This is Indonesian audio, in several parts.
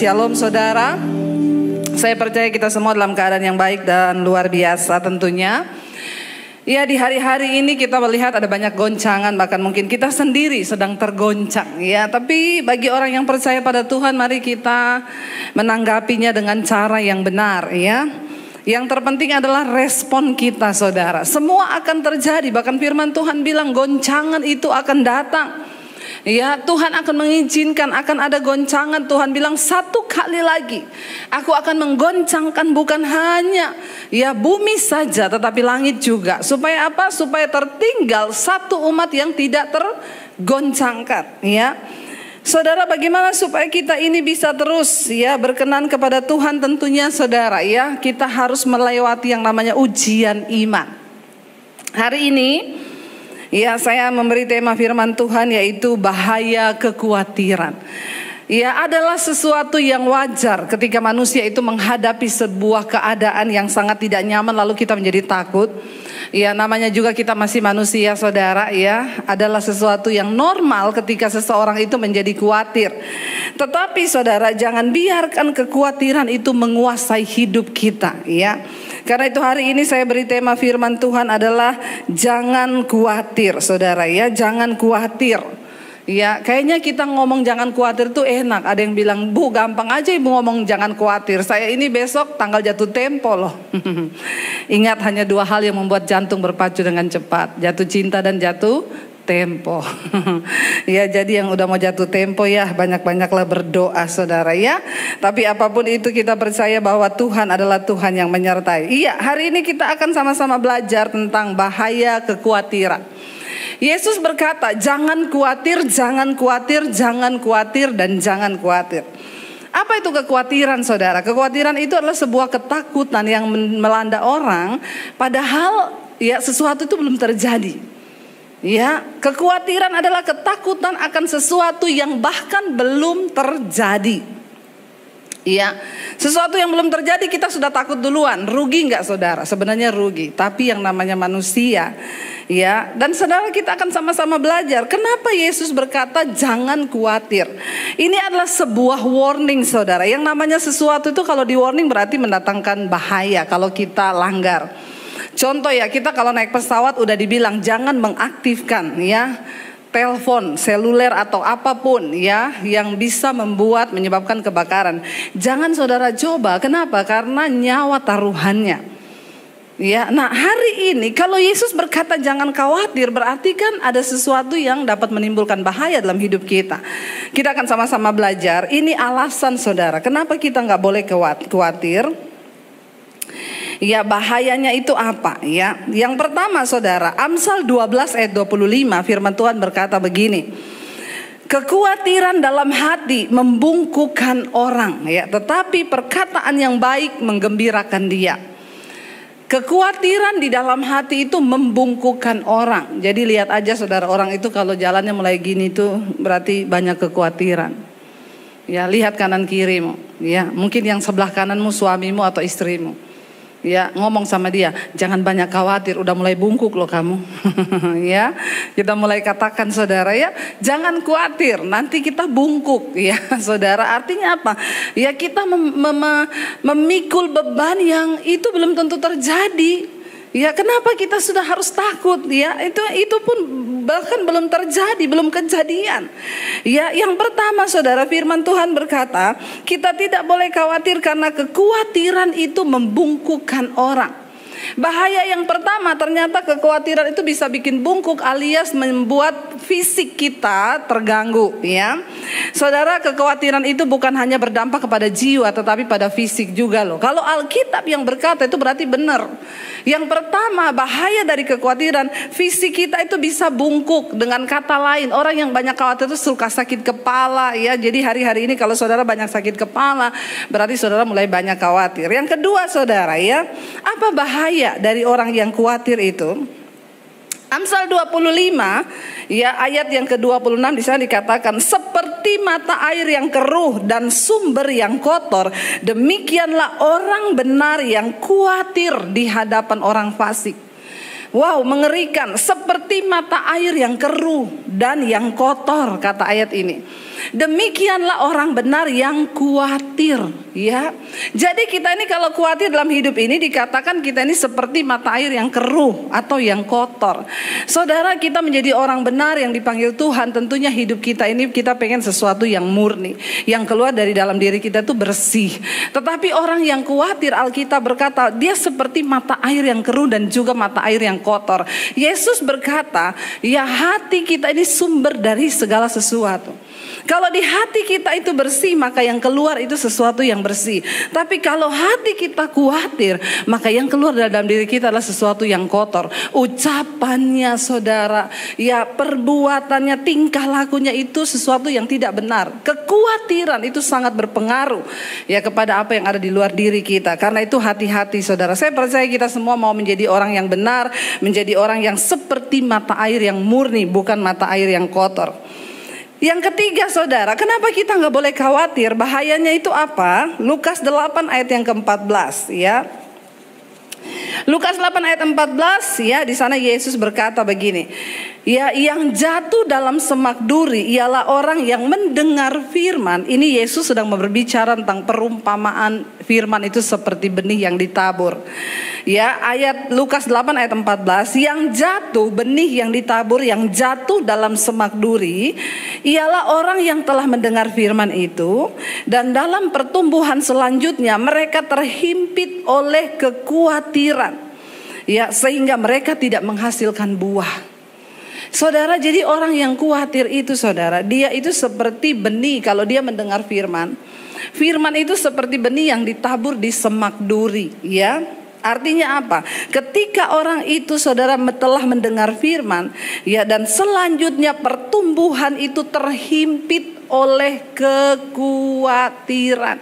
Shalom saudara. Saya percaya kita semua dalam keadaan yang baik dan luar biasa tentunya. Ya, di hari-hari ini kita melihat ada banyak goncangan, bahkan mungkin kita sendiri sedang tergoncang ya. Tapi bagi orang yang percaya pada Tuhan, mari kita menanggapinya dengan cara yang benar ya. Yang terpenting adalah respon kita saudara. Semua akan terjadi, bahkan firman Tuhan bilang goncangan itu akan datang. Ya, Tuhan akan mengizinkan akan ada goncangan. Tuhan bilang satu kali lagi aku akan menggoncangkan bukan hanya ya bumi saja tetapi langit juga. Supaya apa? Supaya tertinggal satu umat yang tidak tergoncangkan ya. Saudara, bagaimana supaya kita ini bisa terus ya berkenan kepada Tuhan? Tentunya saudara ya, kita harus melewati yang namanya ujian iman. Hari ini ya, saya memberi tema firman Tuhan yaitu bahaya kekhawatiran. Ya, adalah sesuatu yang wajar ketika manusia itu menghadapi sebuah keadaan yang sangat tidak nyaman lalu kita menjadi takut. Ya, namanya juga kita masih manusia saudara ya. Adalah sesuatu yang normal ketika seseorang itu menjadi khawatir. Tetapi saudara, jangan biarkan kekhawatiran itu menguasai hidup kita ya. Karena itu hari ini saya beri tema firman Tuhan adalah jangan khawatir saudara ya. Jangan khawatir. Ya, kayaknya kita ngomong jangan khawatir tuh enak. Ada yang bilang, Bu gampang aja ibu ngomong jangan khawatir. Saya ini besok tanggal jatuh tempo loh. Ingat, hanya dua hal yang membuat jantung berpacu dengan cepat. Jatuh cinta dan jatuh tempo. Ya, jadi yang udah mau jatuh tempo ya banyak-banyaklah berdoa saudara ya. Tapi apapun itu kita percaya bahwa Tuhan adalah Tuhan yang menyertai. Iya, hari ini kita akan sama-sama belajar tentang bahaya kekhawatiran. Yesus berkata, jangan khawatir, jangan khawatir, jangan khawatir, dan jangan khawatir. Apa itu kekhawatiran saudara? Kekhawatiran itu adalah sebuah ketakutan yang melanda orang padahal ya sesuatu itu belum terjadi. Ya, kekhawatiran adalah ketakutan akan sesuatu yang bahkan belum terjadi. Ya, sesuatu yang belum terjadi kita sudah takut duluan. Rugi nggak saudara? Sebenarnya rugi. Tapi yang namanya manusia, ya. Dan saudara, kita akan sama-sama belajar. Kenapa Yesus berkata jangan khawatir? Ini adalah sebuah warning saudara. Yang namanya sesuatu itu kalau di warning berarti mendatangkan bahaya kalau kita langgar. Contoh ya, kita kalau naik pesawat udah dibilang jangan mengaktifkan ya telepon seluler atau apapun ya yang bisa menyebabkan kebakaran. Jangan saudara coba. Kenapa? Karena nyawa taruhannya. Ya, nah hari ini kalau Yesus berkata jangan khawatir, berarti kan ada sesuatu yang dapat menimbulkan bahaya dalam hidup kita. Kita akan sama-sama belajar. Ini alasan saudara, kenapa kita nggak boleh khawatir. Ya, bahayanya itu apa ya? Yang pertama saudara, Amsal 12 ayat 25 firman Tuhan berkata begini. Kekhawatiran dalam hati membungkukkan orang ya, tetapi perkataan yang baik menggembirakan dia. Kekhawatiran di dalam hati itu membungkukkan orang. Jadi lihat aja saudara, orang itu kalau jalannya mulai gini tuh berarti banyak kekhawatiran. Ya, lihat kanan kirimu ya, mungkin yang sebelah kananmu suamimu atau istrimu. Ya, ngomong sama dia, jangan banyak khawatir, udah mulai bungkuk loh kamu. Ya, kita mulai katakan saudara ya, jangan khawatir, nanti kita bungkuk ya saudara. Artinya apa? Ya, kita memikul beban yang itu belum tentu terjadi. Ya, kenapa kita sudah harus takut ya? Itu pun bahkan belum terjadi, belum kejadian. Ya, yang pertama saudara, firman Tuhan berkata, kita tidak boleh khawatir karena kekhawatiran itu membungkukkan orang. Bahaya yang pertama, ternyata kekhawatiran itu bisa bikin bungkuk alias membuat fisik kita terganggu ya. Saudara, kekhawatiran itu bukan hanya berdampak kepada jiwa tetapi pada fisik juga loh. Kalau Alkitab yang berkata itu berarti benar. Yang pertama, bahaya dari kekhawatiran, fisik kita itu bisa bungkuk. Dengan kata lain, orang yang banyak khawatir itu suka sakit kepala ya. Jadi hari-hari ini kalau saudara banyak sakit kepala, berarti saudara mulai banyak khawatir. Yang kedua saudara ya, apa bahaya dari orang yang khawatir itu? Amsal 25 ya ayat yang ke-26 di sana dikatakan, seperti mata air yang keruh dan sumber yang kotor, demikianlah orang benar yang khawatir di hadapan orang fasik. Wow, mengerikan. Seperti mata air yang keruh dan yang kotor, kata ayat ini. Demikianlah orang benar yang khawatir, ya. Jadi kita ini kalau khawatir dalam hidup ini dikatakan kita ini seperti mata air yang keruh atau yang kotor. Saudara, kita menjadi orang benar yang dipanggil Tuhan, tentunya hidup kita ini kita pengen sesuatu yang murni, yang keluar dari dalam diri kita itu bersih. Tetapi orang yang khawatir, Alkitab berkata dia seperti mata air yang keruh dan juga mata air yang kotor. Yesus berkata, ya hati kita ini sumber dari segala sesuatu. Kalau di hati kita itu bersih, maka yang keluar itu sesuatu yang bersih. Tapi kalau hati kita khawatir, maka yang keluar dalam diri kita adalah sesuatu yang kotor. Ucapannya, saudara, ya perbuatannya, tingkah lakunya itu sesuatu yang tidak benar. Kekhawatiran itu sangat berpengaruh ya kepada apa yang ada di luar diri kita. Karena itu hati-hati, saudara. Saya percaya kita semua mau menjadi orang yang benar, menjadi orang yang seperti mata air yang murni, bukan mata air yang kotor. Yang ketiga, saudara, kenapa kita nggak boleh khawatir? Bahayanya itu apa? Lukas 8 ayat yang ke-14, ya. Lukas 8 ayat 14, ya, di sana Yesus berkata begini. Ya, yang jatuh dalam semak duri ialah orang yang mendengar firman. Ini Yesus sedang berbicara tentang perumpamaan firman itu seperti benih yang ditabur. Ya, ayat Lukas 8 ayat 14, yang jatuh, benih yang ditabur, yang jatuh dalam semak duri ialah orang yang telah mendengar firman itu, dan dalam pertumbuhan selanjutnya mereka terhimpit oleh kekhawatiran, ya, sehingga mereka tidak menghasilkan buah. Saudara, jadi orang yang khawatir itu, saudara, dia itu seperti benih. Kalau dia mendengar firman, firman itu seperti benih yang ditabur di semak duri, ya. Artinya apa? Ketika orang itu, saudara, telah mendengar firman, ya, dan selanjutnya pertumbuhan itu terhimpit oleh kekhawatiran.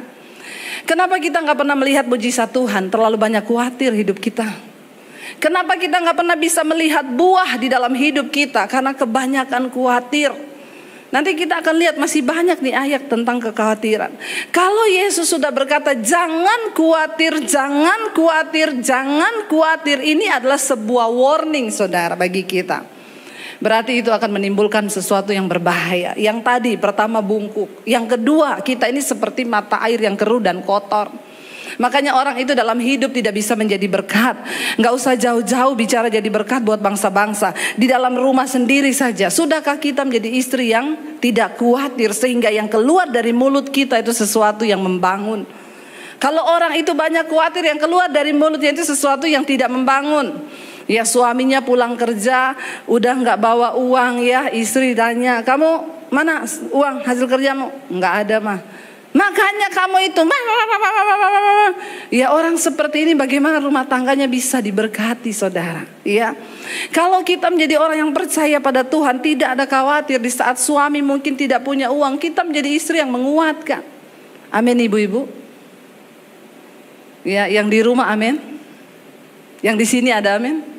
Kenapa kita nggak pernah melihat mujizat Tuhan? Terlalu banyak khawatir hidup kita. Kenapa kita nggak pernah bisa melihat buah di dalam hidup kita? Karena kebanyakan khawatir. Nanti kita akan lihat masih banyak nih ayat tentang kekhawatiran. Kalau Yesus sudah berkata jangan khawatir, jangan khawatir, jangan khawatir, ini adalah sebuah warning, saudara, bagi kita. Berarti itu akan menimbulkan sesuatu yang berbahaya. Yang tadi pertama bungkuk, yang kedua kita ini seperti mata air yang keruh dan kotor. Makanya orang itu dalam hidup tidak bisa menjadi berkat. Gak usah jauh-jauh bicara jadi berkat buat bangsa-bangsa. Di dalam rumah sendiri saja. Sudahkah kita menjadi istri yang tidak khawatir, sehingga yang keluar dari mulut kita itu sesuatu yang membangun? Kalau orang itu banyak khawatir, yang keluar dari mulutnya itu sesuatu yang tidak membangun. Ya, suaminya pulang kerja udah gak bawa uang, ya, istri tanya, kamu mana uang hasil kerjamu? Gak ada, mah. Makanya kamu itu, ya, orang seperti ini bagaimana rumah tangganya bisa diberkati, saudara? Ya, kalau kita menjadi orang yang percaya pada Tuhan, tidak ada khawatir. Di saat suami mungkin tidak punya uang, kita menjadi istri yang menguatkan. Amin, ibu-ibu. Ya, yang di rumah amin. Yang di sini ada amin.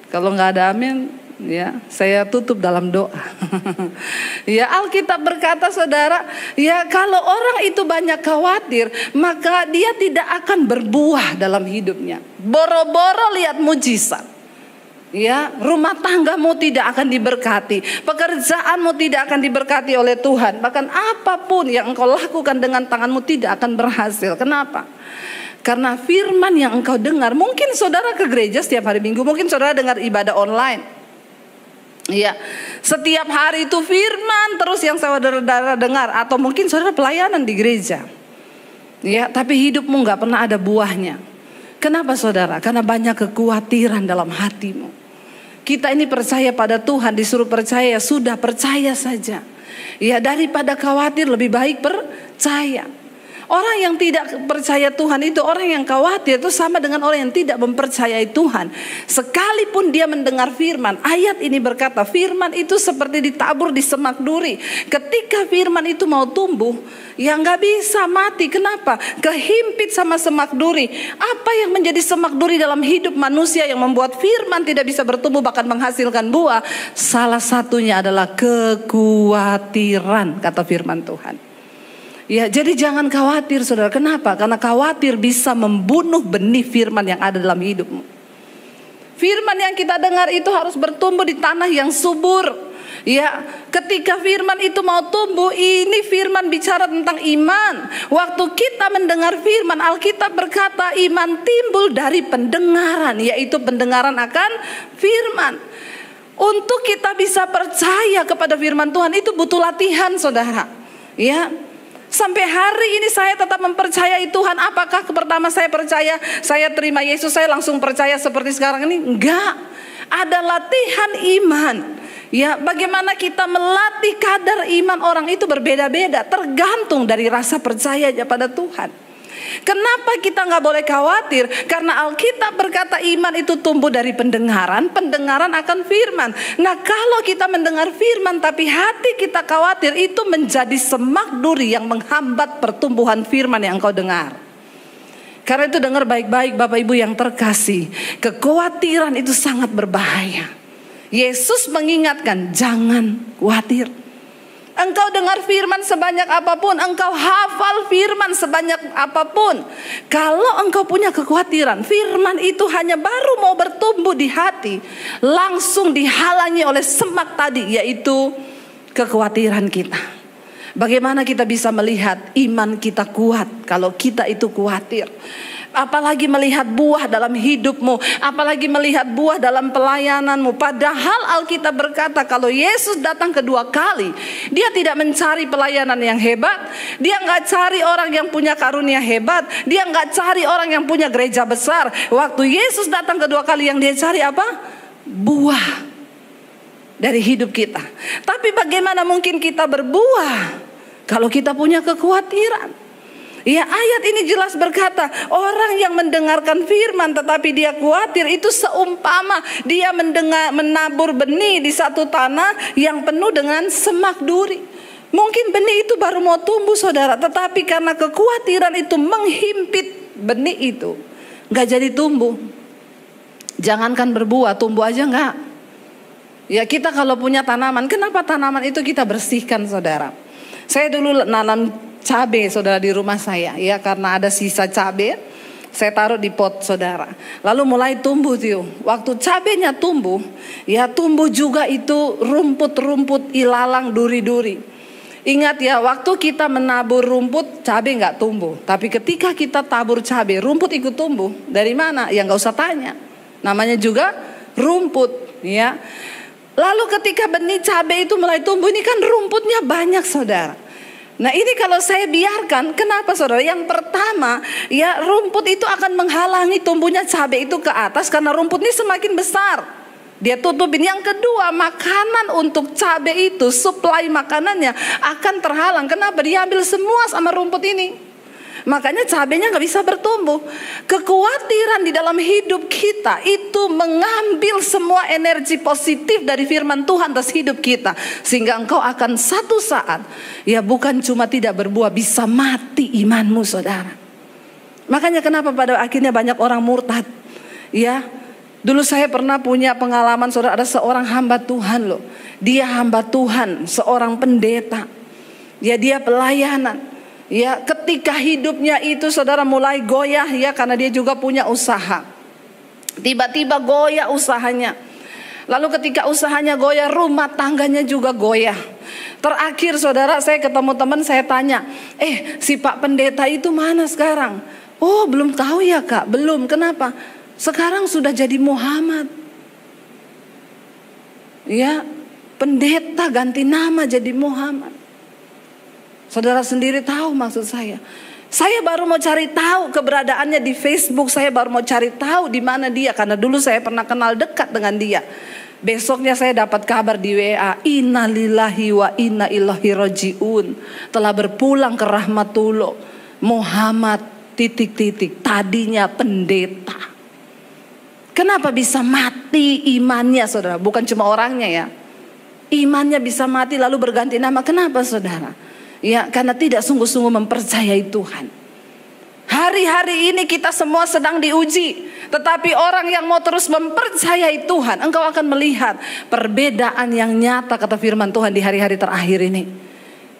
Kalau nggak ada amin, ya, saya tutup dalam doa. Ya, Alkitab berkata, saudara, ya, kalau orang itu banyak khawatir, maka dia tidak akan berbuah dalam hidupnya. Boro-boro lihat mujizat, ya, rumah tanggamu tidak akan diberkati, pekerjaanmu tidak akan diberkati oleh Tuhan. Bahkan apapun yang engkau lakukan dengan tanganmu tidak akan berhasil. Kenapa? Karena firman yang engkau dengar, mungkin saudara ke gereja setiap hari Minggu, mungkin saudara dengar ibadah online. Iya, setiap hari itu firman terus yang saudara dengar, atau mungkin saudara pelayanan di gereja. Ya, tapi hidupmu nggak pernah ada buahnya. Kenapa, saudara? Karena banyak kekhawatiran dalam hatimu. Kita ini percaya pada Tuhan, disuruh percaya, sudah percaya saja. Ya, daripada khawatir lebih baik percaya. Orang yang tidak percaya Tuhan itu, orang yang khawatir itu sama dengan orang yang tidak mempercayai Tuhan. Sekalipun dia mendengar firman, ayat ini berkata firman itu seperti ditabur di semak duri. Ketika firman itu mau tumbuh, ya nggak bisa mati. Kenapa? Kehimpit sama semak duri. Apa yang menjadi semak duri dalam hidup manusia yang membuat firman tidak bisa bertumbuh bahkan menghasilkan buah? Salah satunya adalah kekhawatiran, kata firman Tuhan. Ya, jadi jangan khawatir, saudara. Kenapa? Karena khawatir bisa membunuh benih firman yang ada dalam hidupmu. Firman yang kita dengar itu harus bertumbuh di tanah yang subur. Ya, ketika firman itu mau tumbuh, ini firman bicara tentang iman. Waktu kita mendengar firman, Alkitab berkata iman timbul dari pendengaran, yaitu pendengaran akan firman. Untuk kita bisa percaya kepada firman Tuhan itu butuh latihan, saudara. Ya, sampai hari ini saya tetap mempercayai Tuhan. Apakah pertama saya percaya, saya terima Yesus, saya langsung percaya seperti sekarang ini? Enggak. Ada latihan iman. Ya, bagaimana kita melatih kadar iman orang itu berbeda-beda, tergantung dari rasa percayanya pada Tuhan. Kenapa kita nggak boleh khawatir? Karena Alkitab berkata iman itu tumbuh dari pendengaran, pendengaran akan firman. Nah, kalau kita mendengar firman tapi hati kita khawatir, itu menjadi semak duri yang menghambat pertumbuhan firman yang engkau dengar. Karena itu dengar baik-baik Bapak Ibu yang terkasih, kekhawatiran itu sangat berbahaya. Yesus mengingatkan, jangan khawatir. Engkau dengar firman sebanyak apapun, engkau hafal firman sebanyak apapun, kalau engkau punya kekhawatiran, firman itu hanya baru mau bertumbuh di hati, langsung dihalangi oleh semak tadi, yaitu kekhawatiran kita. Bagaimana kita bisa melihat iman kita kuat kalau kita itu khawatir? Apalagi melihat buah dalam hidupmu, apalagi melihat buah dalam pelayananmu. Padahal Alkitab berkata kalau Yesus datang kedua kali, dia tidak mencari pelayanan yang hebat, dia nggak cari orang yang punya karunia hebat, dia nggak cari orang yang punya gereja besar. Waktu Yesus datang kedua kali, yang dia cari apa? Buah dari hidup kita. Tapi bagaimana mungkin kita berbuah kalau kita punya kekhawatiran? Ya, ayat ini jelas berkata, orang yang mendengarkan firman tetapi dia khawatir, itu seumpama dia menabur benih di satu tanah yang penuh dengan semak duri. Mungkin benih itu baru mau tumbuh, saudara, tetapi karena kekhawatiran itu menghimpit benih itu, gak jadi tumbuh. Jangankan berbuah, tumbuh aja gak. Ya, kita kalau punya tanaman, kenapa tanaman itu kita bersihkan, saudara? Saya dulu nanam cabai, saudara, di rumah saya, ya, karena ada sisa cabai, saya taruh di pot, saudara. Lalu mulai tumbuh tuh. Waktu cabainya tumbuh, ya tumbuh juga itu rumput-rumput ilalang, duri-duri. Ingat ya, waktu kita menabur rumput, cabai nggak tumbuh. Tapi ketika kita tabur cabai, rumput ikut tumbuh. Dari mana? Ya nggak usah tanya. Namanya juga rumput, ya. Lalu ketika benih cabai itu mulai tumbuh, ini kan rumputnya banyak, saudara. Nah, ini kalau saya biarkan, kenapa, saudara? Yang pertama, ya, rumput itu akan menghalangi tumbuhnya cabai itu ke atas karena rumput ini semakin besar. Dia tutupin. Yang kedua, makanan untuk cabai itu, suplai makanannya akan terhalang. Kenapa? Diambil semua sama rumput ini. Makanya cabainya gak bisa bertumbuh. Kekhawatiran di dalam hidup kita itu mengambil semua energi positif dari firman Tuhan atas hidup kita, sehingga engkau akan satu saat, ya, bukan cuma tidak berbuah, bisa mati imanmu, saudara. Makanya kenapa pada akhirnya banyak orang murtad. Ya, dulu saya pernah punya pengalaman, saudara, ada seorang hamba Tuhan loh. Dia hamba Tuhan, seorang pendeta. Ya, dia pelayanan. Ya, ketika hidupnya itu, saudara, mulai goyah, ya, karena dia juga punya usaha. Tiba-tiba goyah usahanya. Lalu ketika usahanya goyah, rumah tangganya juga goyah. Terakhir, saudara, saya ketemu teman, saya tanya, si Pak Pendeta itu mana sekarang? Oh, belum tahu ya, Kak. Belum. Kenapa? Sekarang sudah jadi Muhammad. Ya, pendeta ganti nama jadi Muhammad. Saudara sendiri tahu maksud saya. Saya baru mau cari tahu keberadaannya di Facebook. Saya baru mau cari tahu di mana dia, karena dulu saya pernah kenal dekat dengan dia. Besoknya saya dapat kabar di WA, innalillahi wa inna ilaihi rajiun, telah berpulang ke rahmatullah. Muhammad ... tadinya pendeta. Kenapa bisa mati imannya, saudara? Bukan cuma orangnya, ya. Imannya bisa mati lalu berganti nama. Kenapa, saudara? Ya, karena tidak sungguh-sungguh mempercayai Tuhan. Hari-hari ini kita semua sedang diuji. Tetapi orang yang mau terus mempercayai Tuhan, engkau akan melihat perbedaan yang nyata, kata firman Tuhan, di hari-hari terakhir ini.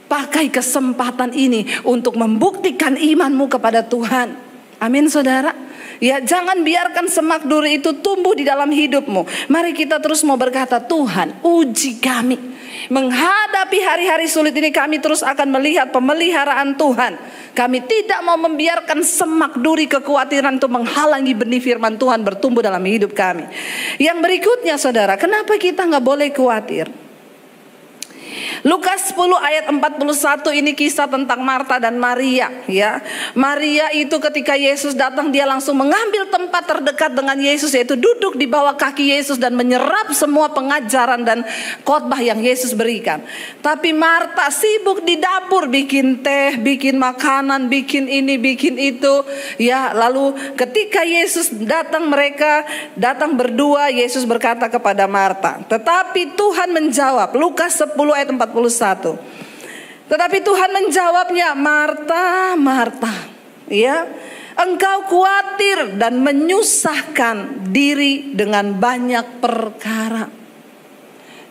Pakai kesempatan ini untuk membuktikan imanmu kepada Tuhan. Amin, saudara. Ya, jangan biarkan semak duri itu tumbuh di dalam hidupmu. Mari kita terus mau berkata, Tuhan, uji kami. Menghadapi hari-hari sulit ini kami terus akan melihat pemeliharaan Tuhan. Kami tidak mau membiarkan semak duri kekhawatiran itu menghalangi benih firman Tuhan bertumbuh dalam hidup kami. Yang berikutnya saudara, kenapa kita gak boleh khawatir? Lukas 10 ayat 41 ini kisah tentang Marta dan Maria, ya. Maria itu ketika Yesus datang dia langsung mengambil tempat terdekat dengan Yesus, yaitu duduk di bawah kaki Yesus dan menyerap semua pengajaran dan khotbah yang Yesus berikan. Tapi Marta sibuk di dapur bikin teh, bikin makanan, bikin ini, bikin itu, ya. Lalu ketika Yesus datang, mereka datang berdua, Yesus berkata kepada Marta, tetapi Tuhan menjawab, Lukas 10 ayat 41. Tetapi Tuhan menjawabnya, Marta, Marta, ya, engkau khawatir dan menyusahkan diri dengan banyak perkara.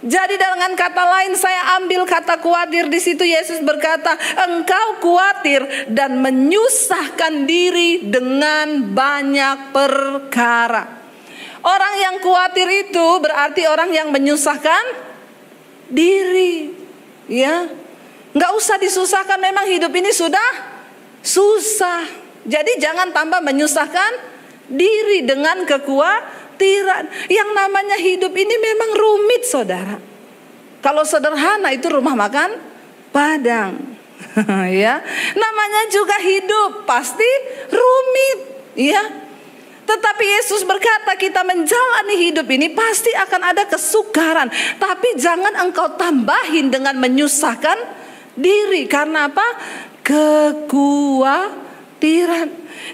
Jadi dengan kata lain, saya ambil kata khawatir di situ. Yesus berkata, engkau khawatir dan menyusahkan diri dengan banyak perkara. Orang yang khawatir itu berarti orang yang menyusahkan diri. Ya, nggak usah disusahkan, memang hidup ini sudah susah. Jadi jangan tambah menyusahkan diri dengan kekhawatiran. Yang namanya hidup ini memang rumit saudara. Kalau sederhana itu rumah makan Padang. Ya, namanya juga hidup pasti rumit. Ya, tetapi Yesus berkata kita menjalani hidup ini pasti akan ada kesukaran. Tapi jangan engkau tambahin dengan menyusahkan diri. Karena apa? Kekhawatiran.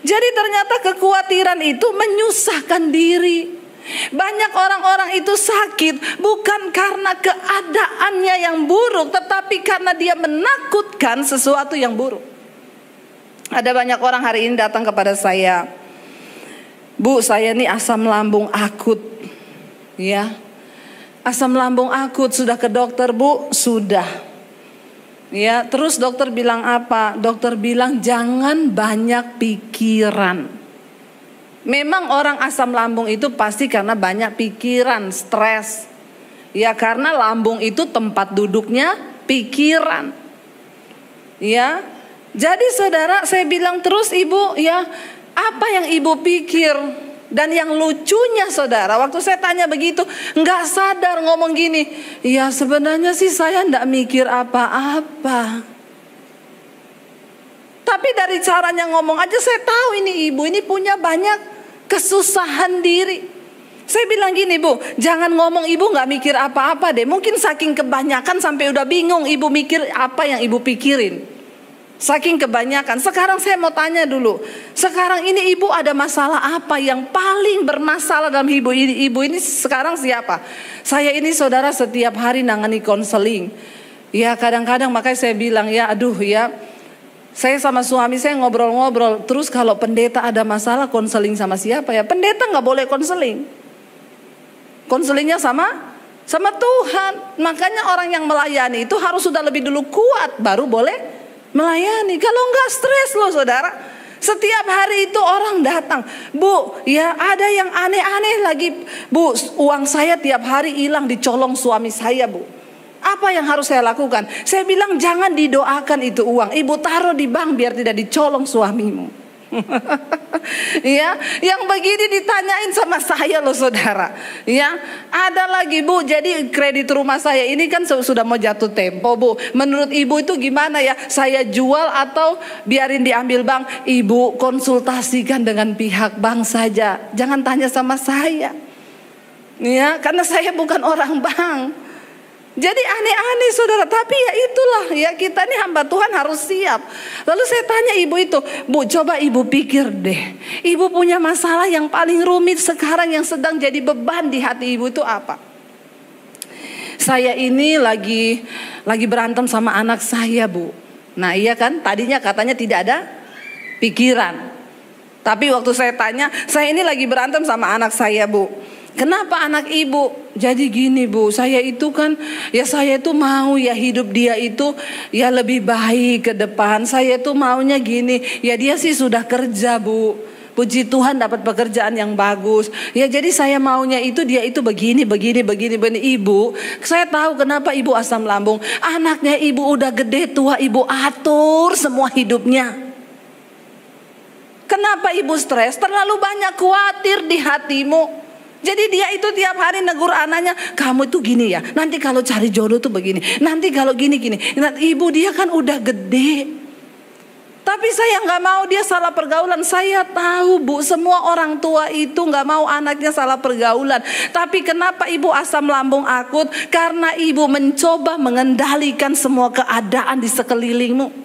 Jadi ternyata kekhawatiran itu menyusahkan diri. Banyak orang-orang itu sakit bukan karena keadaannya yang buruk, tetapi karena dia menakutkan sesuatu yang buruk. Ada banyak orang hari ini datang kepada saya, Bu, saya nih asam lambung akut. Ya, asam lambung akut, sudah ke dokter Bu? Sudah. Ya, terus dokter bilang apa? Dokter bilang jangan banyak pikiran. Memang orang asam lambung itu pasti karena banyak pikiran, stres. Ya, karena lambung itu tempat duduknya pikiran. Ya, jadi saudara, saya bilang terus Ibu, ya, apa yang Ibu pikir? Dan yang lucunya saudara, waktu saya tanya begitu, nggak sadar ngomong gini, ya sebenarnya sih saya nggak mikir apa-apa. Tapi dari caranya ngomong aja saya tahu ini ibu ini punya banyak kesusahan diri. Saya bilang gini, Bu, jangan ngomong ibu nggak mikir apa-apa deh. Mungkin saking kebanyakan sampai udah bingung ibu mikir apa yang ibu pikirin. Saking kebanyakan. Sekarang saya mau tanya dulu, sekarang ini ibu ada masalah apa yang paling bermasalah dalam ibu ini? Ibu ini sekarang siapa? Saya ini saudara setiap hari nangani konseling. Ya kadang-kadang makanya saya bilang ya aduh ya, saya sama suami saya ngobrol-ngobrol. Terus kalau pendeta ada masalah konseling sama siapa ya? Pendeta gak boleh konseling. Konselingnya sama Tuhan. Makanya orang yang melayani itu harus sudah lebih dulu kuat baru boleh melayani. Kalau enggak stres loh saudara. Setiap hari itu orang datang, Bu, ya ada yang aneh-aneh lagi. Bu, uang saya tiap hari hilang dicolong suami saya, Bu. Apa yang harus saya lakukan? Saya bilang jangan didoakan itu uang. Ibu taruh di bank biar tidak dicolong suamimu. Ya, yang begini ditanyain sama saya loh saudara. Ya, ada lagi Bu, jadi kredit rumah saya ini kan sudah mau jatuh tempo Bu. Menurut ibu itu gimana ya? Saya jual atau biarin diambil bank? Ibu konsultasikan dengan pihak bank saja. Jangan tanya sama saya. Ya, karena saya bukan orang bank. Jadi aneh-aneh saudara, tapi ya itulah ya, kita ini hamba Tuhan harus siap. Lalu saya tanya ibu itu, Bu, coba ibu pikir deh, ibu punya masalah yang paling rumit sekarang yang sedang jadi beban di hati ibu itu apa? Saya ini lagi berantem sama anak saya, Bu. Nah iya kan, tadinya katanya tidak ada pikiran. Tapi waktu saya tanya, saya ini lagi berantem sama anak saya, Bu. Kenapa anak ibu? Jadi gini Bu, saya itu kan, ya saya itu mau ya hidup dia itu ya lebih baik ke depan. Saya itu maunya gini, ya dia sih sudah kerja Bu. Puji Tuhan dapat pekerjaan yang bagus. Ya jadi saya maunya itu dia itu begini. Ibu, saya tahu kenapa ibu asam lambung. Anaknya ibu udah gede tua, ibu atur semua hidupnya. Kenapa ibu stres? Terlalu banyak khawatir di hatimu. Jadi dia itu tiap hari negur anaknya, kamu itu gini ya, nanti kalau cari jodoh tuh begini, nanti kalau gini. Nah, ibu dia kan udah gede. Tapi saya nggak mau dia salah pergaulan. Saya tahu Bu, semua orang tua itu nggak mau anaknya salah pergaulan. Tapi kenapa ibu asam lambung akut? Karena ibu mencoba mengendalikan semua keadaan di sekelilingmu.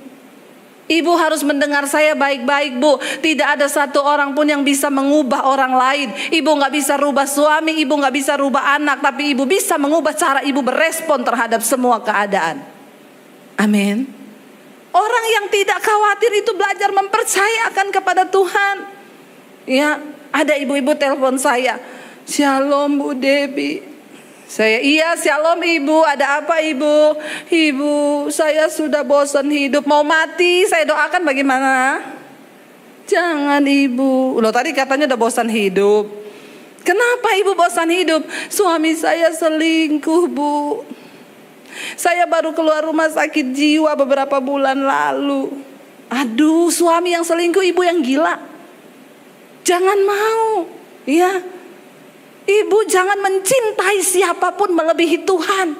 Ibu harus mendengar saya baik-baik Bu. Tidak ada satu orang pun yang bisa mengubah orang lain. Ibu nggak bisa rubah suami, ibu nggak bisa rubah anak, tapi ibu bisa mengubah cara ibu berespon terhadap semua keadaan. Amin. Orang yang tidak khawatir itu belajar mempercayakan kepada Tuhan. Ya, ada ibu-ibu telepon saya. Shalom Bu Debbie. Saya, iya shalom ibu, ada apa ibu? Ibu, saya sudah bosan hidup, mau mati, saya doakan bagaimana? Jangan ibu. Loh tadi katanya udah bosan hidup. Kenapa ibu bosan hidup? Suami saya selingkuh Bu. Saya baru keluar rumah sakit jiwa beberapa bulan lalu. Aduh, suami yang selingkuh, ibu yang gila. Jangan mau, ya. Ibu jangan mencintai siapapun melebihi Tuhan.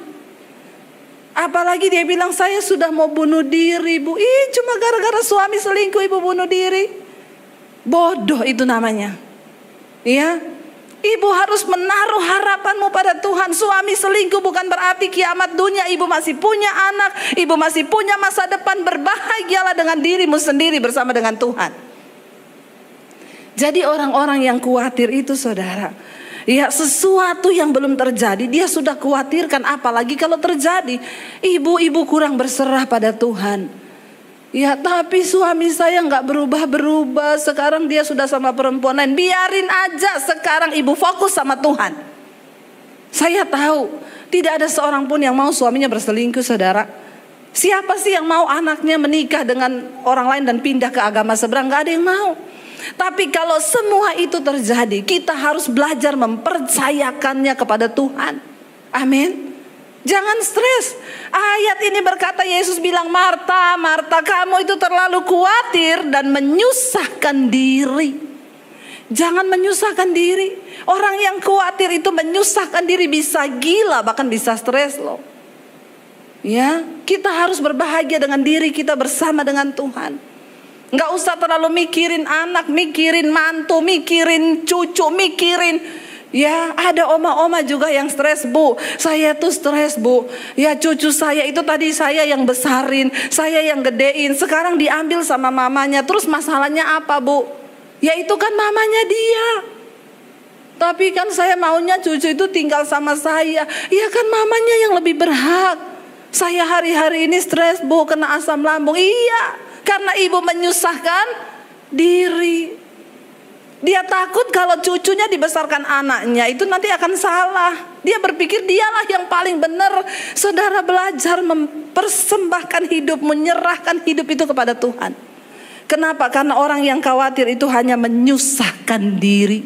Apalagi dia bilang saya sudah mau bunuh diri Bu. Cuma gara-gara suami selingkuh ibu bunuh diri. Bodoh itu namanya. Ya. Ibu harus menaruh harapanmu pada Tuhan. Suami selingkuh bukan berarti kiamat dunia. Ibu masih punya anak, ibu masih punya masa depan. Berbahagialah dengan dirimu sendiri bersama dengan Tuhan. Jadi orang-orang yang khawatir itu saudara, ya sesuatu yang belum terjadi dia sudah khawatirkan, apalagi kalau terjadi. Ibu-ibu kurang berserah pada Tuhan. Ya tapi suami saya nggak berubah-berubah. Sekarang dia sudah sama perempuan lain. Biarin aja, sekarang ibu fokus sama Tuhan. Saya tahu tidak ada seorang pun yang mau suaminya berselingkuh saudara. Siapa sih yang mau anaknya menikah dengan orang lain dan pindah ke agama seberang? Gak ada yang mau. Tapi kalau semua itu terjadi, kita harus belajar mempercayakannya kepada Tuhan. Amin. Jangan stres. Ayat ini berkata, Yesus bilang, Marta, Marta, kamu itu terlalu khawatir dan menyusahkan diri. Jangan menyusahkan diri. Orang yang khawatir itu menyusahkan diri, bisa gila, bahkan bisa stres loh. Ya, kita harus berbahagia dengan diri kita bersama dengan Tuhan. Nggak usah terlalu mikirin anak, mikirin mantu, mikirin cucu, mikirin. Ya ada oma-oma juga yang stres Bu. Saya tuh stres Bu. Ya cucu saya itu tadi saya yang besarin, saya yang gedein, sekarang diambil sama mamanya. Terus masalahnya apa Bu? Ya itu kan mamanya dia. Tapi kan saya maunya cucu itu tinggal sama saya. Ya kan mamanya yang lebih berhak. Saya hari-hari ini stres Bu, kena asam lambung. Iya, karena ibu menyusahkan diri. Dia takut kalau cucunya dibesarkan anaknya itu nanti akan salah. Dia berpikir dialah yang paling benar. Saudara, belajar mempersembahkan hidup, menyerahkan hidup itu kepada Tuhan. Kenapa? Karena orang yang khawatir itu hanya menyusahkan diri.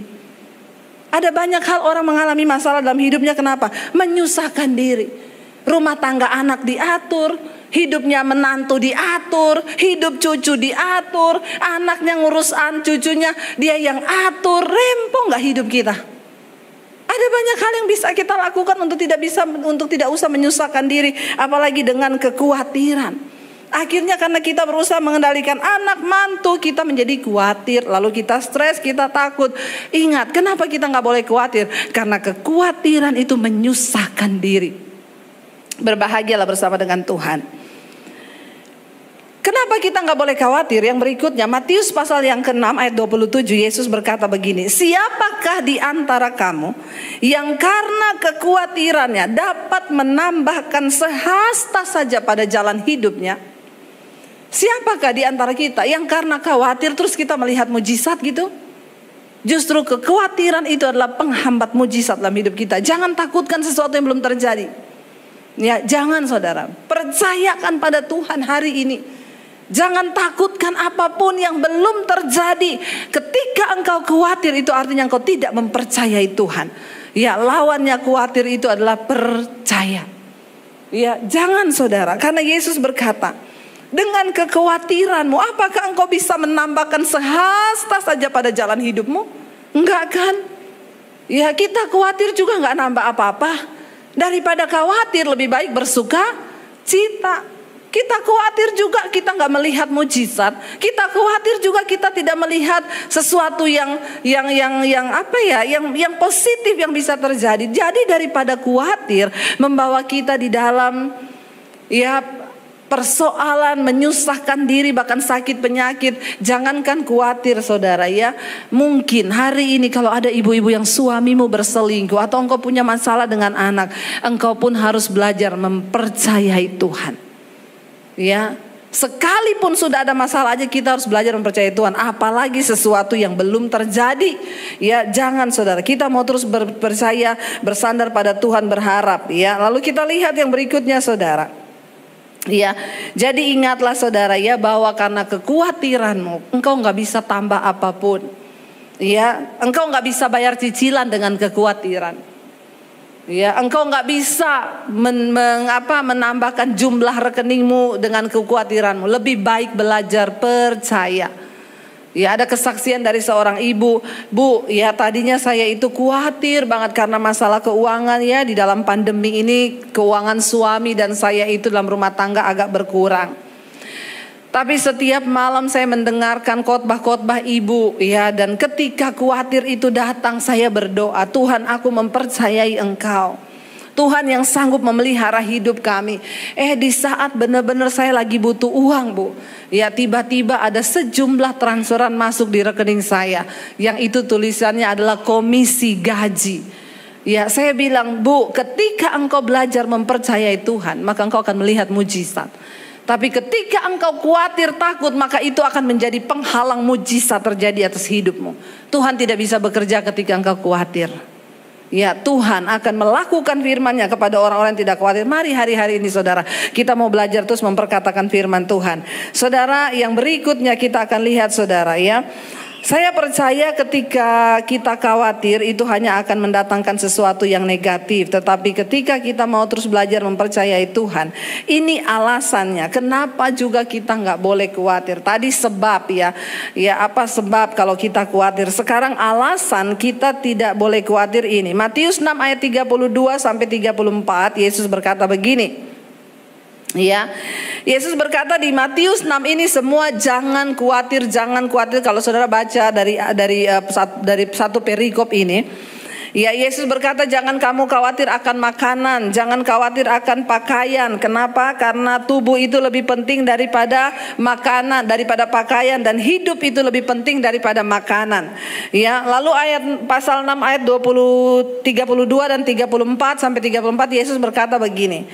Ada banyak hal orang mengalami masalah dalam hidupnya. Kenapa? Menyusahkan diri. Rumah tangga anak diatur, hidupnya menantu diatur, hidup cucu diatur, anaknya ngurus cucunya dia yang atur. Rempong gak hidup kita? Ada banyak hal yang bisa kita lakukan untuk tidak usah menyusahkan diri, apalagi dengan kekhawatiran. Akhirnya karena kita berusaha mengendalikan anak mantu, kita menjadi khawatir, lalu kita stres, kita takut. Ingat, kenapa kita gak boleh khawatir? Karena kekhawatiran itu menyusahkan diri. Berbahagialah bersama dengan Tuhan. Kenapa kita gak boleh khawatir? Yang berikutnya, Matius pasal yang ke-6 ayat 27, Yesus berkata begini, siapakah di antara kamu yang karena kekhawatirannya dapat menambahkan sehasta saja pada jalan hidupnya? Siapakah di antara kita yang karena khawatir terus kita melihat mujizat gitu? Justru kekhawatiran itu adalah penghambat mujizat dalam hidup kita. Jangan takutkan sesuatu yang belum terjadi. Ya, jangan saudara, percayakan pada Tuhan hari ini. Jangan takutkan apapun yang belum terjadi. Ketika ketika engkau khawatir itu artinya engkau tidak mempercayai Tuhan. Ya, lawannya khawatir itu adalah percaya. Ya, jangan saudara, karena Yesus berkata, dengan kekhawatiranmu apakah engkau bisa menambahkan sehasta saja pada jalan hidupmu? Enggak kan? Ya, kita khawatir juga enggak nambah apa-apa. Daripada khawatir lebih baik bersuka cita. Kita khawatir juga kita nggak melihat mujizat. Kita khawatir juga kita tidak melihat sesuatu yang positif yang bisa terjadi. Jadi daripada khawatir membawa kita di dalam persoalan, menyusahkan diri, bahkan sakit penyakit. Jangankan khawatir saudara ya. Mungkin hari ini kalau ada ibu-ibu yang suamimu berselingkuh atau engkau punya masalah dengan anak, engkau pun harus belajar mempercayai Tuhan. Ya, sekalipun sudah ada masalah aja kita harus belajar mempercayai Tuhan, apalagi sesuatu yang belum terjadi. Ya, jangan saudara, kita mau terus percaya, bersandar pada Tuhan, berharap. Ya, lalu kita lihat yang berikutnya saudara. Ya, jadi ingatlah saudara ya, bahwa karena kekhawatiranmu engkau nggak bisa tambah apapun. Ya, engkau nggak bisa bayar cicilan dengan kekhawatiran. Ya, engkau nggak bisa menambahkan jumlah rekeningmu dengan kekhawatiranmu. Lebih baik belajar percaya. Ya, ada kesaksian dari seorang ibu, Bu, ya tadinya saya itu khawatir banget karena masalah keuangan ya, di dalam pandemi ini keuangan suami dan saya itu dalam rumah tangga agak berkurang. Tapi setiap malam saya mendengarkan khotbah-khotbah ibu ya, dan ketika khawatir itu datang saya berdoa, Tuhan aku mempercayai Engkau, Tuhan yang sanggup memelihara hidup kami. Di saat benar-benar saya lagi butuh uang Bu, ya tiba-tiba ada sejumlah transferan masuk di rekening saya, yang itu tulisannya adalah komisi gaji. Ya, saya bilang, Bu, ketika engkau belajar mempercayai Tuhan, maka engkau akan melihat mujizat. Tapi ketika engkau khawatir, takut, maka itu akan menjadi penghalang mujizat terjadi atas hidupmu. Tuhan tidak bisa bekerja ketika engkau khawatir. Ya, Tuhan akan melakukan firman-Nya kepada orang-orang yang tidak khawatir. Mari hari-hari ini saudara, kita mau belajar terus memperkatakan firman Tuhan. Saudara, yang berikutnya kita akan lihat saudara ya. Saya percaya ketika kita khawatir itu hanya akan mendatangkan sesuatu yang negatif. Tetapi ketika kita mau terus belajar mempercayai Tuhan, ini alasannya kenapa juga kita nggak boleh khawatir. Tadi sebab ya apa sebab kalau kita khawatir. Sekarang alasan kita tidak boleh khawatir ini. Matius 6 ayat 32 sampai 34, Yesus berkata begini. Ya, Yesus berkata di Matius 6 ini semua jangan khawatir, jangan khawatir. Kalau saudara baca dari satu perikop ini, ya Yesus berkata jangan kamu khawatir akan makanan, jangan khawatir akan pakaian. Kenapa? Karena tubuh itu lebih penting daripada makanan, daripada pakaian, dan hidup itu lebih penting daripada makanan. Ya, lalu pasal 6 ayat 32 dan 34 sampai 34 Yesus berkata begini.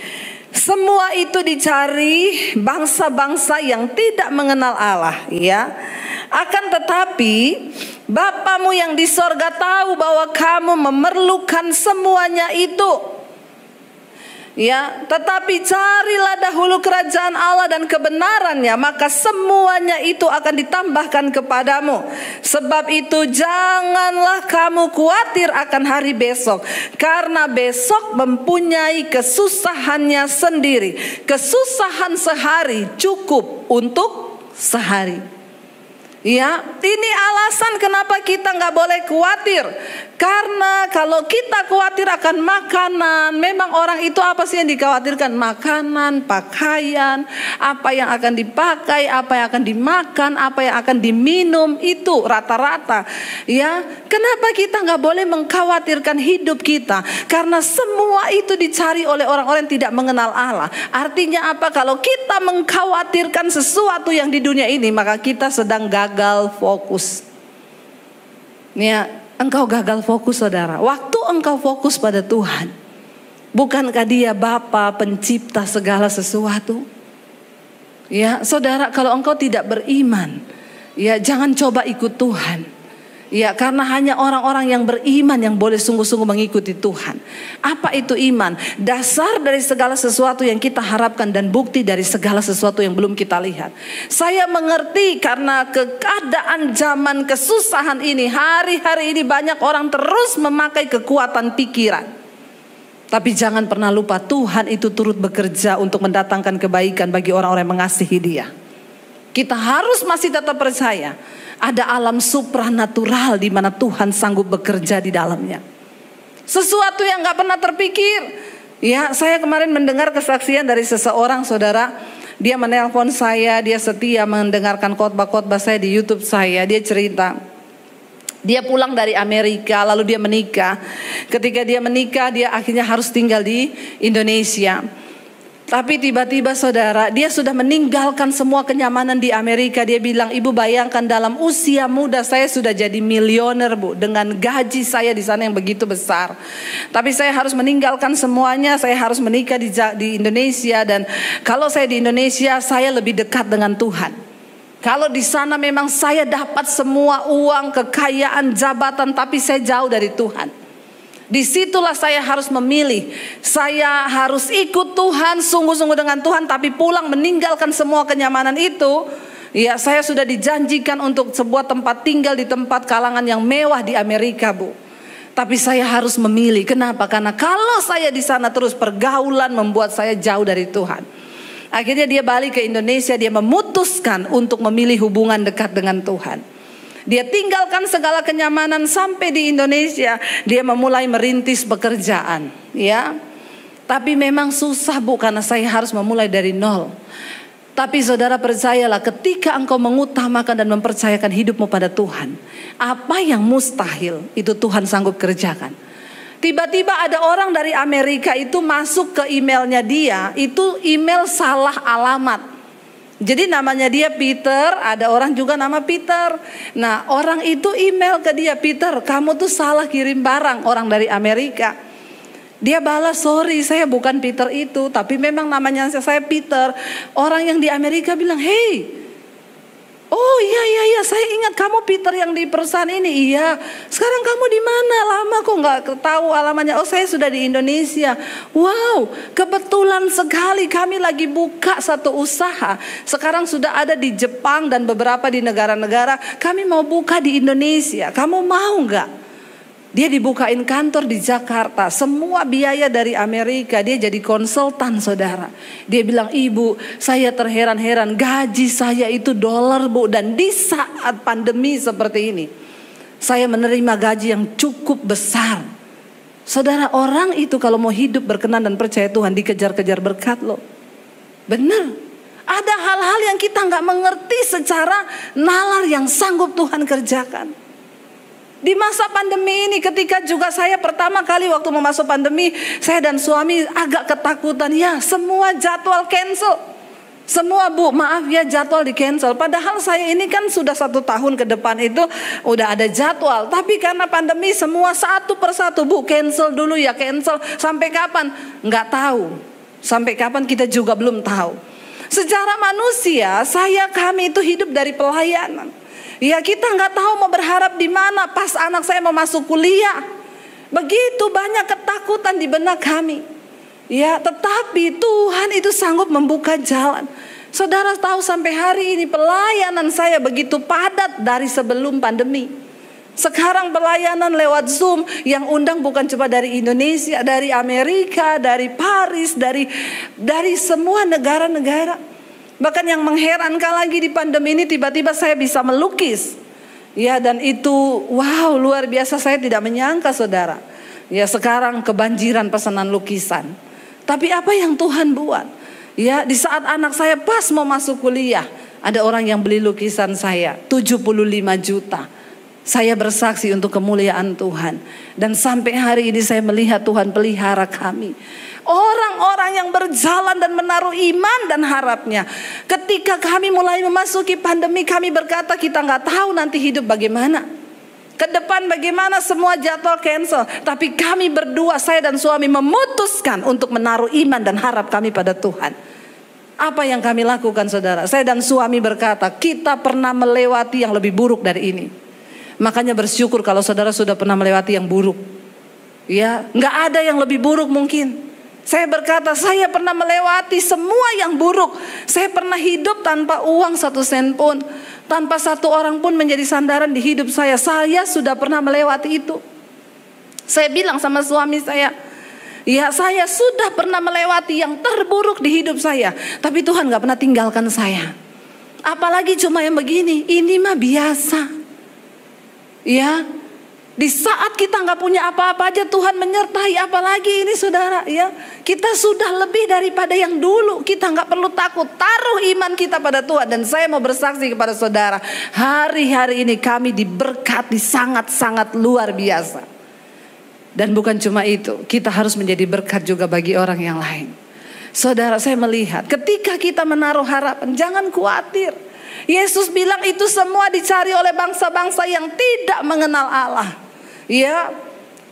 Semua itu dicari bangsa-bangsa yang tidak mengenal Allah, ya. Akan tetapi Bapamu yang di sorga tahu bahwa kamu memerlukan semuanya itu. Ya, tetapi carilah dahulu kerajaan Allah dan kebenarannya, maka semuanya itu akan ditambahkan kepadamu. Sebab itu janganlah kamu khawatir akan hari besok, karena besok mempunyai kesusahannya sendiri. Kesusahan sehari cukup untuk sehari. Ya, ini alasan kenapa kita nggak boleh khawatir. Karena kalau kita khawatir akan makanan, memang orang itu apa sih yang dikhawatirkan? Makanan, pakaian, apa yang akan dipakai, apa yang akan dimakan, apa yang akan diminum, itu rata-rata. Ya, kenapa kita nggak boleh mengkhawatirkan hidup kita? Karena semua itu dicari oleh orang-orang yang tidak mengenal Allah. Artinya apa? Kalau kita mengkhawatirkan sesuatu yang di dunia ini, maka kita sedang gagal fokus. Ya, engkau gagal fokus saudara. Waktu engkau fokus pada Tuhan, bukankah Dia Bapa pencipta segala sesuatu? Ya, saudara, kalau engkau tidak beriman, ya jangan coba ikut Tuhan. Ya, karena hanya orang-orang yang beriman yang boleh sungguh-sungguh mengikuti Tuhan. Apa itu iman? Dasar dari segala sesuatu yang kita harapkan dan bukti dari segala sesuatu yang belum kita lihat. Saya mengerti karena keadaan zaman kesusahan ini, hari-hari ini banyak orang terus memakai kekuatan pikiran. Tapi jangan pernah lupa Tuhan itu turut bekerja untuk mendatangkan kebaikan bagi orang-orang yang mengasihi Dia. Kita harus masih tetap percaya ada alam supranatural di mana Tuhan sanggup bekerja di dalamnya. Sesuatu yang gak pernah terpikir. Ya, saya kemarin mendengar kesaksian dari seseorang, saudara. Dia menelpon saya, dia setia mendengarkan khotbah-khotbah saya di YouTube saya. Dia cerita, dia pulang dari Amerika lalu dia menikah. Ketika dia menikah, dia akhirnya harus tinggal di Indonesia. Tapi tiba-tiba saudara, dia sudah meninggalkan semua kenyamanan di Amerika. Dia bilang, ibu bayangkan dalam usia muda saya sudah jadi milioner, bu, dengan gaji saya di sana yang begitu besar. Tapi saya harus meninggalkan semuanya, saya harus menikah di Indonesia. Dan kalau saya di Indonesia, saya lebih dekat dengan Tuhan. Kalau di sana memang saya dapat semua uang, kekayaan, jabatan, tapi saya jauh dari Tuhan. Disitulah saya harus memilih. Saya harus ikut Tuhan, sungguh-sungguh dengan Tuhan, tapi pulang meninggalkan semua kenyamanan itu. Ya, saya sudah dijanjikan untuk sebuah tempat tinggal di tempat kalangan yang mewah di Amerika, bu. Tapi saya harus memilih. Kenapa? Karena kalau saya di sana terus, pergaulan membuat saya jauh dari Tuhan. Akhirnya dia balik ke Indonesia. Dia memutuskan untuk memilih hubungan dekat dengan Tuhan. Dia tinggalkan segala kenyamanan sampai di Indonesia. Dia memulai merintis pekerjaan, ya. Tapi memang susah, bu, karena saya harus memulai dari nol. Tapi saudara percayalah, ketika engkau mengutamakan dan mempercayakan hidupmu pada Tuhan, apa yang mustahil itu Tuhan sanggup kerjakan. Tiba-tiba ada orang dari Amerika itu masuk ke emailnya dia, itu email salah alamat. Jadi namanya dia Peter, ada orang juga nama Peter. Nah, orang itu email ke dia, Peter, kamu tuh salah kirim barang, orang dari Amerika. Dia balas, sorry saya bukan Peter itu, tapi memang namanya saya Peter. Orang yang di Amerika bilang, hey, oh iya, saya ingat kamu Peter yang di perusahaan ini. Iya, sekarang kamu di mana? Lama kok nggak tahu alamatnya. Oh, saya sudah di Indonesia. Wow, kebetulan sekali kami lagi buka satu usaha. Sekarang sudah ada di Jepang dan beberapa di negara-negara. Kami mau buka di Indonesia. Kamu mau nggak? Dia dibukain kantor di Jakarta, semua biaya dari Amerika. Dia jadi konsultan, saudara. Dia bilang, ibu, saya terheran-heran, gaji saya itu dolar, bu. Dan di saat pandemi seperti ini, saya menerima gaji yang cukup besar. Saudara, orang itu kalau mau hidup berkenan dan percaya Tuhan, dikejar-kejar berkat loh. Benar. Ada hal-hal yang kita gak mengerti secara nalar yang sanggup Tuhan kerjakan. Di masa pandemi ini, ketika juga saya pertama kali waktu mau masuk pandemi, saya dan suami agak ketakutan. Ya, semua jadwal cancel. Semua, bu, maaf ya, jadwal di cancel. Padahal saya ini kan sudah 1 tahun ke depan itu udah ada jadwal. Tapi karena pandemi semua satu persatu, bu, cancel dulu ya, cancel. Sampai kapan? Nggak tahu. Sampai kapan kita juga belum tahu. Secara manusia, kami itu hidup dari pelayanan. Ya, kita nggak tahu mau berharap di mana pas anak saya mau masuk kuliah. Begitu banyak ketakutan di benak kami. Ya, tetapi Tuhan itu sanggup membuka jalan. Saudara tahu sampai hari ini pelayanan saya begitu padat dari sebelum pandemi. Sekarang pelayanan lewat Zoom yang undang bukan cuma dari Indonesia, dari Amerika, dari Paris, dari semua negara-negara. Bahkan yang mengherankan lagi di pandemi ini, tiba-tiba saya bisa melukis. Ya, dan itu wow, luar biasa, saya tidak menyangka, saudara. Ya, sekarang kebanjiran pesanan lukisan. Tapi apa yang Tuhan buat? Ya, di saat anak saya pas mau masuk kuliah, ada orang yang beli lukisan saya 75 juta. Saya bersaksi untuk kemuliaan Tuhan. Dan sampai hari ini saya melihat Tuhan pelihara kami. Orang-orang yang berjalan dan menaruh iman dan harapnya. Ketika kami mulai memasuki pandemi, kami berkata kita nggak tahu nanti hidup bagaimana. Ke depan bagaimana, semua jadwal cancel. Tapi kami berdua, saya dan suami, memutuskan untuk menaruh iman dan harap kami pada Tuhan. Apa yang kami lakukan, saudara? Saya dan suami berkata, kita pernah melewati yang lebih buruk dari ini. Makanya bersyukur kalau saudara sudah pernah melewati yang buruk. Ya, nggak ada yang lebih buruk mungkin. Saya berkata, saya pernah melewati semua yang buruk. Saya pernah hidup tanpa uang 1 sen pun, tanpa satu orang pun menjadi sandaran di hidup saya. Saya sudah pernah melewati itu. Saya bilang sama suami saya, ya saya sudah pernah melewati yang terburuk di hidup saya. Tapi Tuhan gak pernah tinggalkan saya. Apalagi cuma yang begini, ini mah biasa. Ya, di saat kita gak punya apa-apa aja Tuhan menyertai. Apalagi ini saudara, ya, kita sudah lebih daripada yang dulu. Kita gak perlu takut, taruh iman kita pada Tuhan. Dan saya mau bersaksi kepada saudara, hari-hari ini kami diberkati sangat-sangat luar biasa. Dan bukan cuma itu, kita harus menjadi berkat juga bagi orang yang lain. Saudara, saya melihat ketika kita menaruh harapan, jangan khawatir. Yesus bilang itu semua dicari oleh bangsa-bangsa yang tidak mengenal Allah. Ya,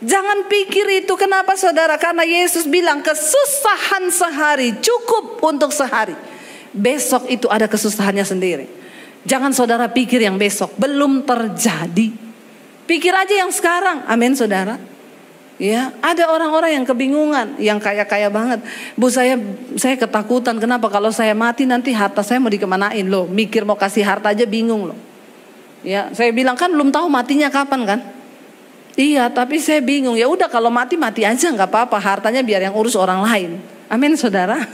jangan pikir itu. Kenapa saudara? Karena Yesus bilang kesusahan sehari cukup untuk sehari. Besok itu ada kesusahannya sendiri. Jangan saudara pikir yang besok belum terjadi. Pikir aja yang sekarang. Amin saudara. Ya, ada orang-orang yang kebingungan, yang kaya-kaya banget. Bu, saya ketakutan. Kenapa? Kalau saya mati nanti harta saya mau dikemanain loh. Mikir mau kasih harta aja bingung loh. Ya, saya bilang kan belum tahu matinya kapan kan? Iya, tapi saya bingung. Ya udah kalau mati aja nggak apa-apa. Hartanya biar yang urus orang lain. Amin saudara.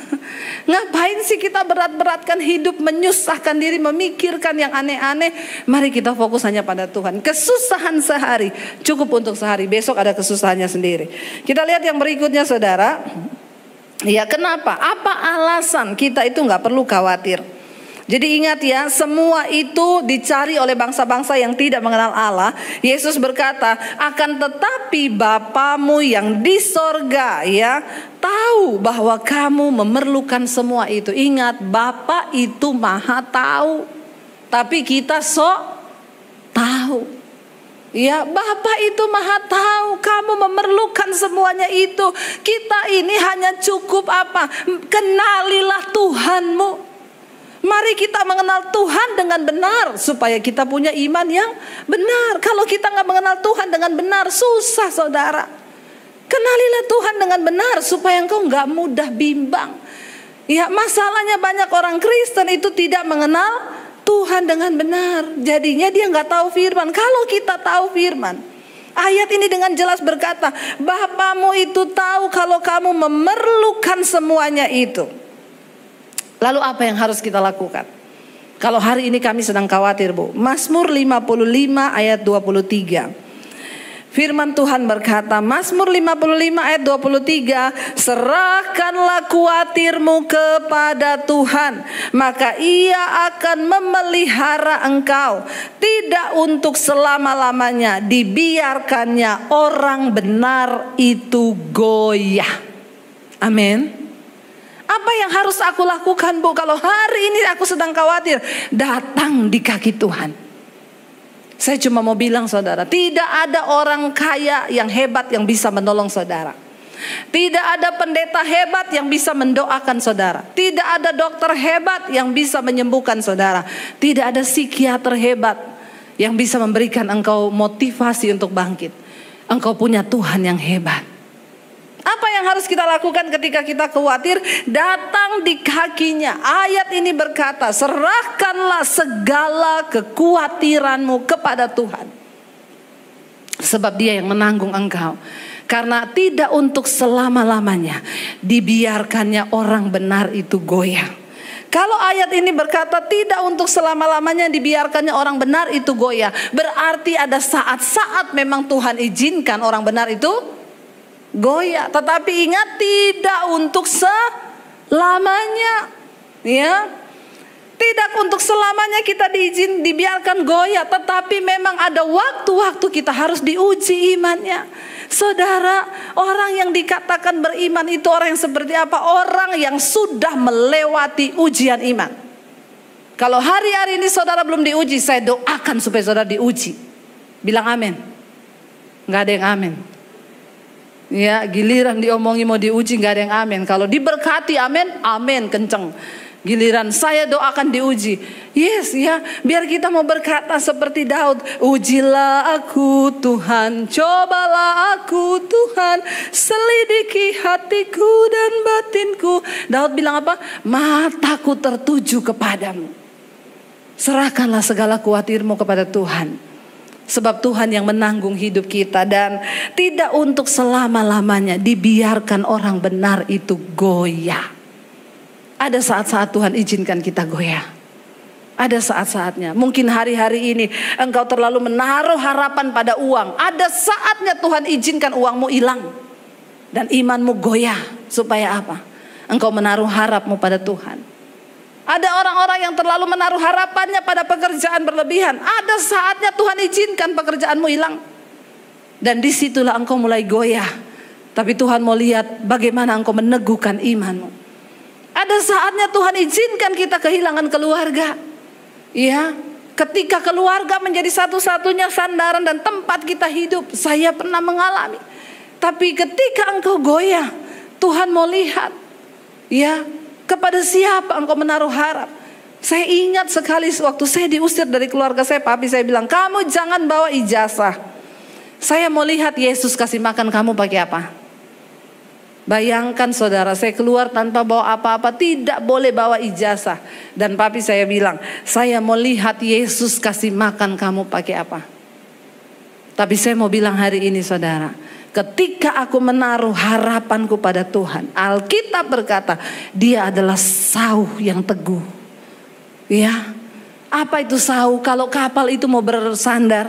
Ngapain sih kita berat-beratkan hidup, menyusahkan diri, memikirkan yang aneh-aneh. Mari kita fokus hanya pada Tuhan. Kesusahan sehari cukup untuk sehari, besok ada kesusahannya sendiri. Kita lihat yang berikutnya saudara. Ya, kenapa? Apa alasan kita itu gak perlu khawatir? Jadi ingat ya, semua itu dicari oleh bangsa-bangsa yang tidak mengenal Allah. Yesus berkata, akan tetapi Bapamu yang di sorga, ya, tahu bahwa kamu memerlukan semua itu. Ingat, Bapa itu maha tahu, tapi kita sok tahu. Ya, Bapa itu maha tahu kamu memerlukan semuanya itu. Kita ini hanya cukup apa? Kenalilah Tuhanmu. Mari kita mengenal Tuhan dengan benar supaya kita punya iman yang benar. Kalau kita gak mengenal Tuhan dengan benar, susah saudara. Kenalilah Tuhan dengan benar supaya engkau gak mudah bimbang. Ya, masalahnya banyak orang Kristen itu tidak mengenal Tuhan dengan benar. Jadinya dia gak tahu firman. Kalau kita tahu firman, ayat ini dengan jelas berkata, Bapamu itu tahu kalau kamu memerlukan semuanya itu. Lalu apa yang harus kita lakukan? Kalau hari ini kami sedang khawatir, Bu. Mazmur 55 ayat 23. Firman Tuhan berkata, Mazmur 55 ayat 23, serahkanlah khawatirmu kepada Tuhan, maka Ia akan memelihara engkau. Tidak untuk selama-lamanya dibiarkannya orang benar itu goyah. Amin. Apa yang harus aku lakukan, Bu? Kalau hari ini aku sedang khawatir, datang di kaki Tuhan. Saya cuma mau bilang saudara, tidak ada orang kaya yang hebat yang bisa menolong saudara. Tidak ada pendeta hebat yang bisa mendoakan saudara. Tidak ada dokter hebat yang bisa menyembuhkan saudara. Tidak ada psikiater hebat yang bisa memberikan engkau motivasi untuk bangkit. Engkau punya Tuhan yang hebat. Apa yang harus kita lakukan ketika kita khawatir? Datang di kakinya. Ayat ini berkata, serahkanlah segala kekhawatiranmu kepada Tuhan. Sebab Dia yang menanggung engkau. Karena tidak untuk selama-lamanya dibiarkannya orang benar itu goyah. Kalau ayat ini berkata tidak untuk selama-lamanya dibiarkannya orang benar itu goyah, berarti ada saat-saat memang Tuhan izinkan orang benar itu goyah. Tetapi ingat, tidak untuk selamanya. Ya, tidak untuk selamanya kita dibiarkan goyah. Tetapi memang ada waktu-waktu kita harus diuji imannya. Saudara, orang yang dikatakan beriman itu orang yang seperti apa? Orang yang sudah melewati ujian iman. Kalau hari-hari ini saudara belum diuji, saya doakan supaya saudara diuji. Bilang amin. Gak ada yang amin. Ya, giliran diomongi mau diuji gak ada yang amin. Kalau diberkati amin, amin kenceng. Giliran saya doakan diuji. Yes ya, biar kita mau berkata seperti Daud. Ujilah aku Tuhan, cobalah aku Tuhan, selidiki hatiku dan batinku. Daud bilang apa? Mataku tertuju kepadamu. Serahkanlah segala khawatirmu kepada Tuhan. Sebab Tuhan yang menanggung hidup kita. Dan tidak untuk selama-lamanya dibiarkan orang benar itu goyah. Ada saat-saat Tuhan izinkan kita goyah. Ada saat-saatnya. Mungkin hari-hari ini engkau terlalu menaruh harapan pada uang. Ada saatnya Tuhan izinkan uangmu hilang. Dan imanmu goyah. Supaya apa? Engkau menaruh harapmu pada Tuhan. Ada orang-orang yang terlalu menaruh harapannya pada pekerjaan berlebihan. Ada saatnya Tuhan izinkan pekerjaanmu hilang. Dan disitulah engkau mulai goyah. Tapi Tuhan mau lihat bagaimana engkau meneguhkan imanmu. Ada saatnya Tuhan izinkan kita kehilangan keluarga. Ya, ketika keluarga menjadi satu-satunya sandaran dan tempat kita hidup. Saya pernah mengalami. Tapi ketika engkau goyah, Tuhan mau lihat. Ya, kepada siapa engkau menaruh harap. Saya ingat sekali waktu saya diusir dari keluarga saya, papi saya bilang, kamu jangan bawa ijazah. Saya mau lihat Yesus kasih makan kamu pakai apa. Bayangkan saudara, saya keluar tanpa bawa apa-apa, tidak boleh bawa ijazah. Dan papi saya bilang, saya mau lihat Yesus kasih makan kamu pakai apa. Tapi saya mau bilang hari ini saudara, ketika aku menaruh harapanku pada Tuhan, Alkitab berkata, dia adalah sauh yang teguh. Ya, apa itu sauh? Kalau kapal itu mau bersandar,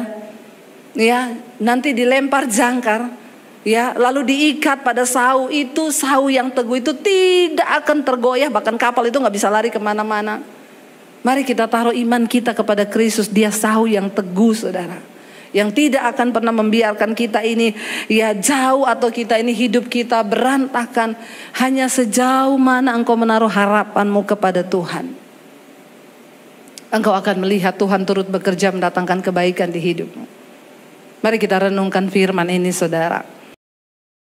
ya, nanti dilempar jangkar. Ya, lalu diikat pada sauh itu, sauh yang teguh itu tidak akan tergoyah, bahkan kapal itu nggak bisa lari kemana-mana. Mari kita taruh iman kita kepada Kristus, dia sauh yang teguh saudara, yang tidak akan pernah membiarkan kita ini ya jauh atau kita ini hidup kita berantakan. Hanya sejauh mana engkau menaruh harapanmu kepada Tuhan, engkau akan melihat Tuhan turut bekerja mendatangkan kebaikan di hidupmu. Mari kita renungkan firman ini saudara.